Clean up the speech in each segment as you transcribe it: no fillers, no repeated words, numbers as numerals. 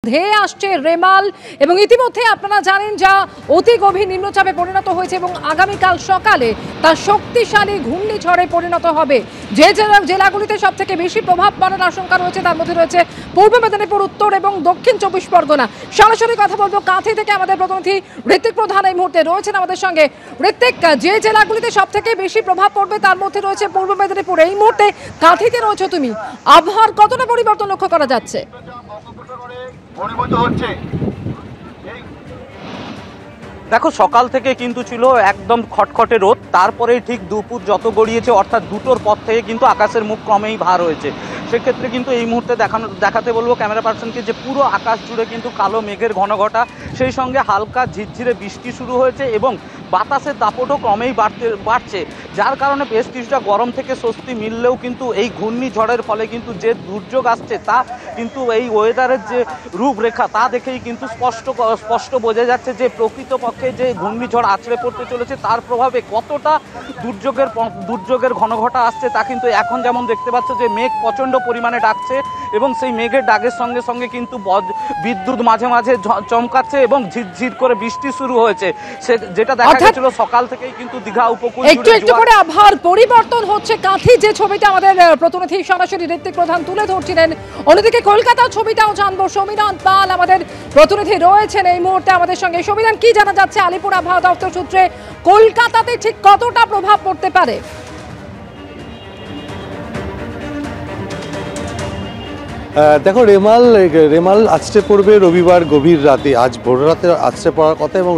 ধেয়ে আসছে রেমাল এবং ইতিমধ্যে আপনারা জানেন যা অতি গভীর নিম্নচাপে পরিণত হয়েছে এবং আগামীকাল সকালে তা শক্তিশালী ঘূর্ণিঝড়ে পরিণত হবে। যে জেলাগুলিতে সব থেকে বেশি প্রভাব পড়ার আশঙ্কা রয়েছে তার মধ্যে রয়েছে পূর্ব মেদিনীপুর, উত্তর এবং দক্ষিণ 24 পরগনা। সরাসরি কথা বলবো কাঁথি থেকে, আমাদের প্রতিনিধি ঋত্বিক প্রধান এই মুহূর্তে রয়েছেন আমাদের সঙ্গে। ঋত্বিক, যে জেলাগুলিতে সব থেকে বেশি প্রভাব পড়বে তার মধ্যে রয়েছে পূর্ব মেদিনীপুর, এই মুহূর্তে কাঁথিতে রয়েছে তুমি, আবহাওয়ার কতটা পরিবর্তন লক্ষ্য করা যাচ্ছে? দেখো, সকাল থেকে কিন্তু ছিল একদম খটখটে রোদ, তারপরে ঠিক দুপুর যত গড়িয়েছে অর্থাৎ দুটোর পর থেকে কিন্তু আকাশের মুখ ক্রমেই ভার হয়েছে। সেক্ষেত্রে কিন্তু এই মুহূর্তে দেখাতে বলবো ক্যামেরা পার্সনকে যে পুরো আকাশ জুড়ে কিন্তু কালো মেঘের ঘনঘটা, সেই সঙ্গে হালকা ঝিরঝিরে বৃষ্টি শুরু হয়েছে এবং বাতাসের দাপটও ক্রমেই বাড়ছে, যার কারণে বেশ কিছুটা গরম থেকে স্বস্তি মিললেও কিন্তু এই ঘূর্ণিঝড়ের ফলে কিন্তু যে দুর্যোগ আসছে তা কিন্তু এই ওয়েদারের যে রূপরেখা তা দেখেই কিন্তু স্পষ্ট বোঝা যাচ্ছে যে প্রকৃতপক্ষে যে ঘূর্ণিঝড় আছড়ে পড়তে চলেছে তার প্রভাবে কতটা দুর্যোগের ঘনঘটা আসছে তা কিন্তু এখন যেমন দেখতে পাচ্ছ যে মেঘ প্রচণ্ড পরিমাণে ডাকছে এবং সেই মেঘের ডাকের সঙ্গে সঙ্গে কিন্তু বিদ্যুৎ মাঝে মাঝে চমকাচ্ছে এবং ঝিরঝির করে বৃষ্টি শুরু হয়েছে, যেটা দেখা গেছিল সকাল থেকেই কিন্তু দীঘা উপকূল একটু করে আবহাওয়ার পরিবর্তন হচ্ছে। কাঁথি যে ছবিটা আমাদের প্রতিনিধি সরাসরি ঋত্বিক প্রধান তুলে ধরছিলেন, অন্যদিকে কলকাতার ছবিটাও জানবো। সমীরণ পাল আমাদের প্রতিনিধি রয়েছেন এই মুহূর্তে আমাদের সঙ্গে। সমীরণ, কি জানা যাচ্ছে আলিপুর আবহাওয়া দপ্তর সূত্রে কলকাতাতে ঠিক কতটা প্রভাব পড়তে পারে? দেখো, রেমাল আছড়ে পড়বে রবিবার গভীর রাতে, আজ ভোর রাতে আছড়ে পড়ার কথা এবং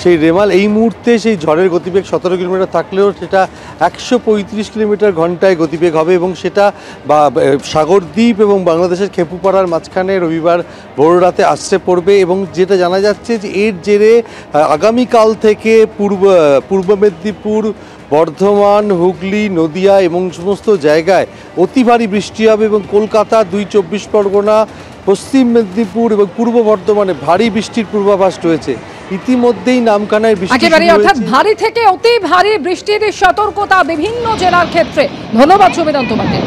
সেই রেমাল এই মুহূর্তে সেই ঝড়ের গতিবেগ 17 কিলোমিটার থাকলেও সেটা 135 কিলোমিটার ঘন্টায় গতিবেগ হবে এবং সেটা সাগরদ্বীপ এবং বাংলাদেশের খেপুপাড়ার মাঝখানে রবিবার ভোর রাতে আছড়ে পড়বে। এবং যেটা জানা যাচ্ছে যে এর জেরে আগামীকাল থেকে পূর্ব মেদিনীপুর, বর্ধমান, হুগলি, নদিয়া এবং সমস্ত জায়গায় অতি ভারী বৃষ্টি হবে এবং কলকাতা, 24 পরগনা, পশ্চিম মেদিনীপুর এবং পূর্ব বর্ধমানে ভারী বৃষ্টির পূর্বাভাস রয়েছে। ইতিমধ্যেই নামখানায় বৃষ্টি, অর্থাৎ ভারী থেকে অতি ভারী বৃষ্টির সতর্কতা বিভিন্ন জেলার ক্ষেত্রে। ধন্যবাদ সমীরণ তোমাকে।